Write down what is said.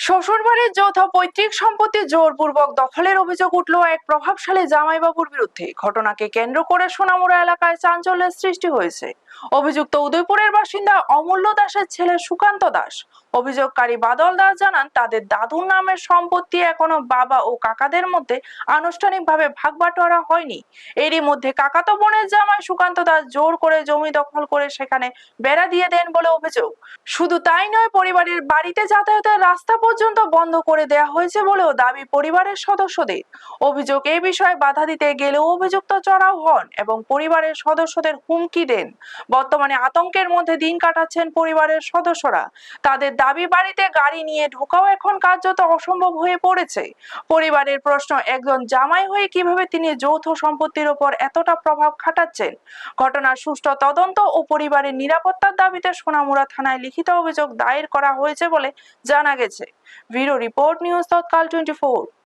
শ্বশুরবাড়ির যৌথ পৈতৃক সম্পত্তি জোরপূর্বক দখলের অভিযোগ উঠল এক প্রভাবশালী জামাইবাবুর বিরুদ্ধে। ঘটনাকে কেন্দ্র করে সোনামুড়া এলাকায় চাঞ্চল্যের সৃষ্টি হয়েছে। অভিযুক্ত উদয়পুরের বাসিন্দা অমূল্য দাসের ছেলে সুকান্ত দাস। অভিযোগকারী বাদল দাস জানান, তাদের দাদুর নামের সম্পত্তি এখনো বাবা ও কাকাদের মধ্যে আনুষ্ঠানিকভাবে ভাগ বাটোয়ারা হয়নি। এরই মধ্যে কাকাতো বোনের জামাই সুকান্ত দাস জোর করে জমি দখল করে সেখানে বেড়া দিয়ে দেন বলে অভিযোগ। শুধু তাই নয়, পরিবারের বাড়িতে যাতায়াতের রাস্তা পর্যন্ত বন্ধ করে দেয়া হয়েছে বলেও দাবি পরিবারের সদস্যদের। অভিযোগ, এই বিষয়ে বাধা দিতে গেলেও অভিযুক্ত চড়াও হন এবং পরিবারের সদস্যদের হুমকি দেন। বর্তমানে আতঙ্কের মধ্যে দিন কাটাচ্ছেন পরিবারের সদস্যরা। তাদের দাবি, বাড়িতে গাড়ি নিয়ে ঢোকাও এখন কার্যত অসম্ভব হয়ে পড়েছে। পরিবারের প্রশ্ন, একজন জামাই হয়ে কিভাবে তিনি যৌথ সম্পত্তির ওপর এতটা প্রভাব খাটাচ্ছেন। ঘটনার সুষ্ঠু তদন্ত ও পরিবারের নিরাপত্তার দাবিতে সোনামুড়া থানায় লিখিত অভিযোগ দায়ের করা হয়েছে বলে জানা গেছে। ব্যুরো রিপোর্ট, নিউজ তৎকাল 24।